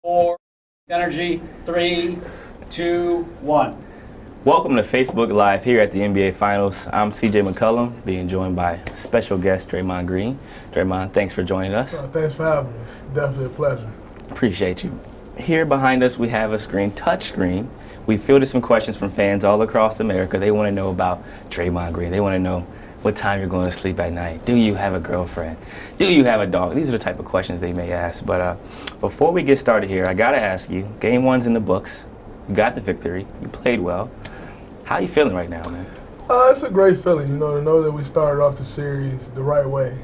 4, energy, 3, 2, 1. Welcome to Facebook Live here at the NBA Finals. I'm CJ McCullum, being joined by special guest Draymond Green. Draymond, thanks for joining us. Thanks for having me. It's definitely a pleasure. Appreciate you. Here behind us we have a touch screen. We fielded some questions from fans all across America. They want to know about Draymond Green. They want to know what time you're going to sleep at night. Do you have a girlfriend? Do you have a dog? These are the type of questions they may ask. But before we get started here, I got to ask you, Game 1's in the books. You got the victory. You played well. How are you feeling right now, man? It's a great feeling, to know that we started off the series the right way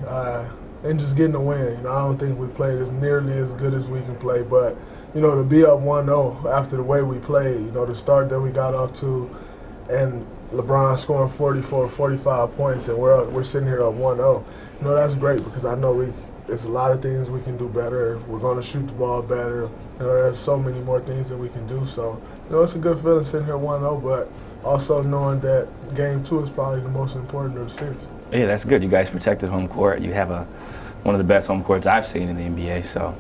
and just getting a win. I don't think we played as nearly as good as we can play, but, to be up 1-0 after the way we played, the start that we got off to, and LeBron scoring 44, 45 points, and we're sitting here up 1-0. That's great because I know there's a lot of things we can do better. We're going to shoot the ball better. There's so many more things that we can do. So, it's a good feeling sitting here 1-0, but also knowing that Game 2 is probably the most important of the series. Yeah, that's good. You guys protected home court. You have one of the best home courts I've seen in the NBA, so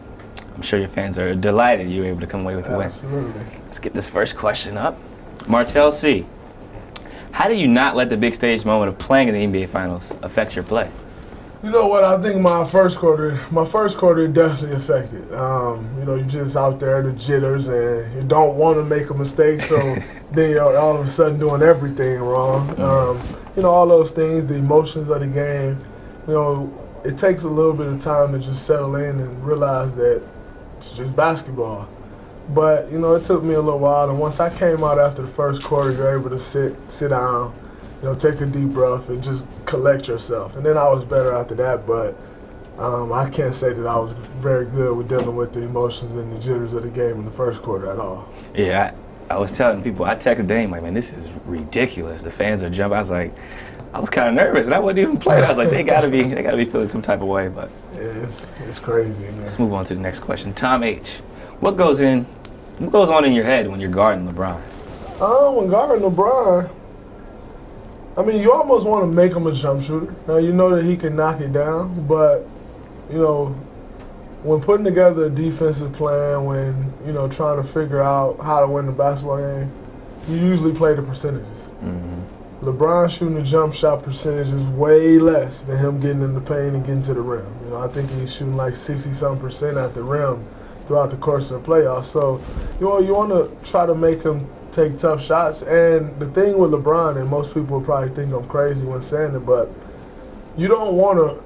I'm sure your fans are delighted you were able to come away with the win. Absolutely. Let's get this first question up. Martell C. How do you not let the big stage moment of playing in the NBA Finals affect your play? You know what? I think my first quarter definitely affected. You're just out there, the jitters, and you don't want to make a mistake, so then you're all of a sudden doing everything wrong. All those things, the emotions of the game, it takes a little bit of time to just settle in and realize that it's just basketball. But, it took me a little while, and once I came out after the first quarter, you're able to sit down, take a deep breath and just collect yourself. And then I was better after that, but I can't say that I was very good with dealing with the emotions and the jitters of the game in the first quarter at all. Yeah, I was telling people, I texted Dame, like, man, this is ridiculous. The fans are jumping. I was kind of nervous, and I wasn't even playing. I was like, they gotta be feeling some type of way. But yeah, it's crazy. Man. Let's move on to the next question. Tom H. What goes on in your head when you're guarding LeBron? When guarding LeBron, you almost want to make him a jump shooter. Now, you know that he can knock it down, but, when putting together a defensive plan, when, trying to figure out how to win the basketball game, you usually play the percentages. Mm-hmm. LeBron shooting the jump shot percentage is way less than him getting in the paint and getting to the rim. I think he's shooting like 60-some% at the rim throughout the course of the playoffs. So, you want to try to make him take tough shots. And the thing with LeBron, and most people will probably think I'm crazy when saying it, but you don't want to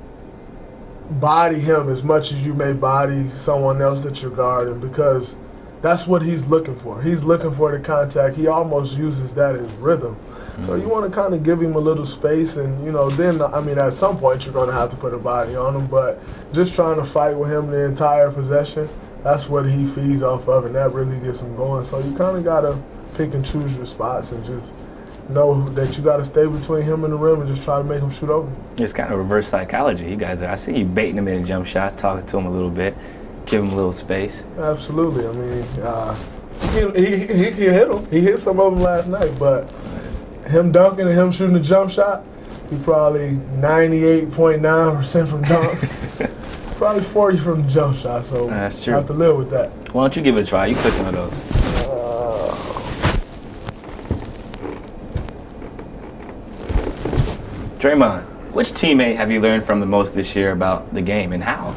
body him as much as you may body someone else that you're guarding, because that's what he's looking for. He's looking for the contact. He almost uses that as rhythm. Mm-hmm. So you want to kind of give him a little space, and then at some point you're going to have to put a body on him, but just trying to fight with him the entire possession, that's what he feeds off of, and that really gets him going. So you kind of got to pick and choose your spots and just know that you got to stay between him and the rim and just try to make him shoot over. It's kind of reverse psychology. You guys, I see you baiting him in jump shots, talking to him a little bit, give him a little space. Absolutely. He can hit them. He hit some of them last night, but him dunking and him shooting a jump shot, he probably 98.9% from dunks. Probably 40 from the jump shot, so that's true. I have to live with that. Why don't you give it a try? You click one of those. Draymond, which teammate have you learned from the most this year about the game, and how?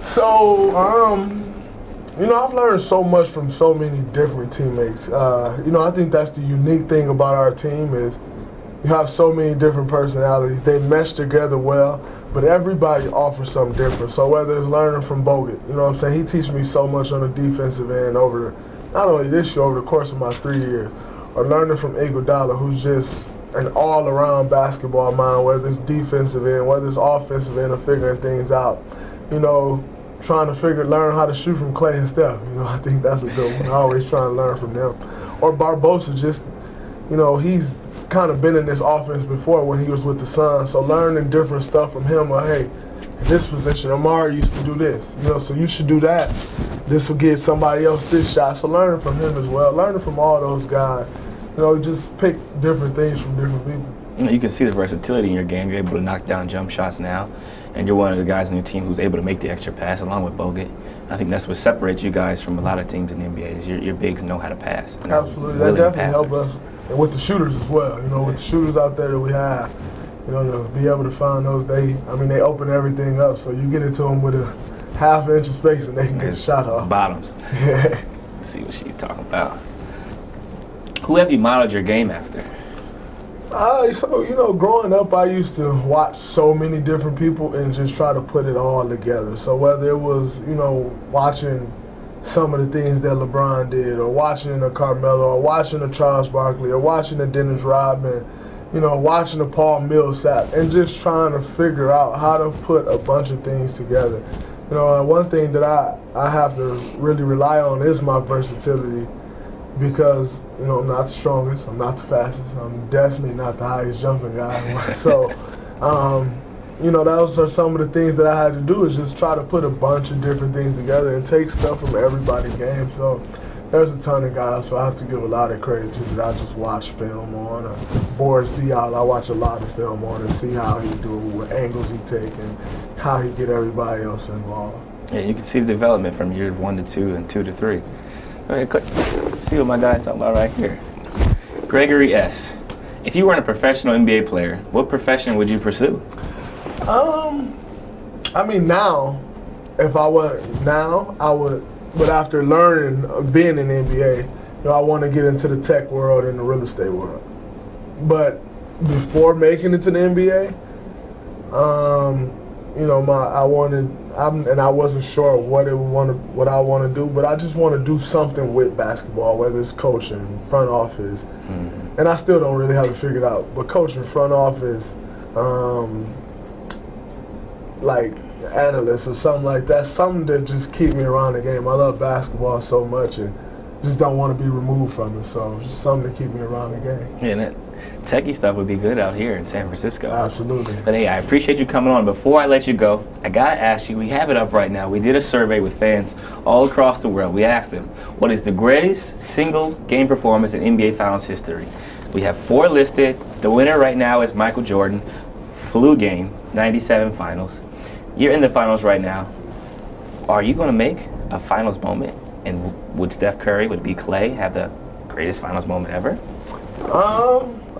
So, I've learned so much from so many different teammates. I think that's the unique thing about our team is you have so many different personalities. They mesh together well, but everybody offers something different. So whether it's learning from Bogut, he teaches me so much on the defensive end not only this year, over the course of my 3 years, or learning from Iguodala, who's just an all-around basketball mind, whether it's defensive end, whether it's offensive end, or figuring things out. Trying to learn how to shoot from Clay and Steph. I think that's a good one. I always try and learn from them. Or Barbosa, just, he's kind of been in this offense before when he was with the Suns. So learning different stuff from him, hey, in this position, Amari used to do this. So you should do that. This will get somebody else this shot. So learning from him as well. Learning from all those guys. Just pick different things from different people. You can see the versatility in your game. You're able to knock down jump shots now, and you're one of the guys on your team who's able to make the extra pass along with Bogut. I think that's what separates you guys from a lot of teams in the NBA is your bigs know how to pass. Absolutely, that definitely helped us, and with the shooters as well. You know, with the shooters out there that we have, you know, to be able to find those, they open everything up. So you get into them with a half inch of space, and they can get the shot off. Bottoms. Yeah. Let's see what she's talking about. Who have you modeled your game after? So, you know, growing up, I used to watch so many different people and just try to put it all together. So whether it was, you know, watching some of the things that LeBron did, or watching a Carmelo, or watching a Charles Barkley, or watching a Dennis Rodman, you know, watching a Paul Millsap, and just trying to figure out how to put a bunch of things together. You know, one thing that I have to really rely on is my versatility. Because, you know, I'm not the strongest, I'm not the fastest, I'm definitely not the highest jumping guy. So, you know, those are some of the things that I had to do, is just try to put a bunch of different things together and take stuff from everybody's game. So there's a ton of guys, so I have to give a lot of credit to that I just watch film on. Boris Diaw, I watch a lot of film on and see how he do, what angles he take, and how he get everybody else involved. Yeah, you can see the development from years 1 to 2 and 2 to 3. All right, click. See what my guy's talking about right here. Gregory S. If you weren't a professional NBA player, what profession would you pursue? I mean, now, if I were now, I would. But after learning, being in the NBA, you know, I want to get into the tech world and the real estate world. But before making it to the NBA, you know, I wasn't sure what I want to do, but I just want to do something with basketball, whether it's coaching, front office, and I still don't really have it figured out. But coaching, front office, like analyst or something like that, something that just keep me around the game. I love basketball so much and just don't want to be removed from it. So just something to keep me around the game. Yeah, and that techie stuff would be good out here in San Francisco. Absolutely. But hey, I appreciate you coming on. Before I let you go, I gotta ask you, we have it up right now. We did a survey with fans all across the world. We asked them, what is the greatest single game performance in NBA Finals history? We have 4 listed. The winner right now is Michael Jordan. Flu game, 97 finals. You're in the finals right now. Are you gonna make a finals moment? And would Steph Curry, would be Clay, have the greatest finals moment ever?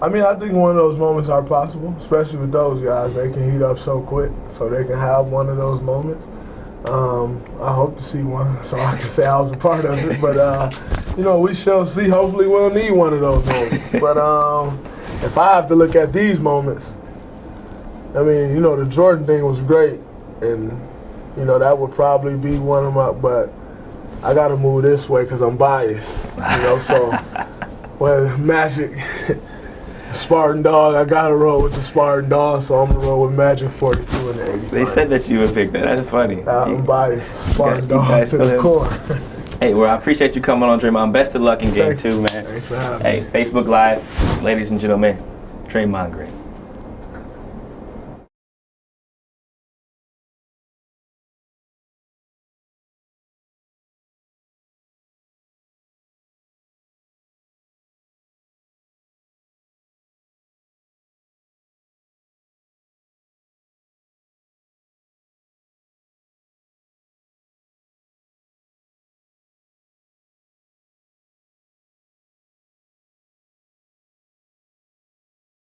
I mean, I think one of those moments are possible, especially with those guys. They can heat up so quick, so they can have one of those moments. I hope to see one, so I can say I was a part of it. But, you know, we shall see. Hopefully we'll need one of those moments. But if I have to look at these moments, I mean, you know, the Jordan thing was great. And, you know, that would probably be one of my, but I got to move this way because I'm biased, you know, so well, Magic, Spartan Dog, I got to roll with the Spartan Dog, so I'm going to roll with Magic 42 and the 85. They said that you would pick that. That's funny. I'm biased. Spartan Dog to the core. Hey, well, I appreciate you coming on, Draymond. Best of luck in game 2, man. Thanks for having me. Hey, Facebook Live, ladies and gentlemen, Draymond Green.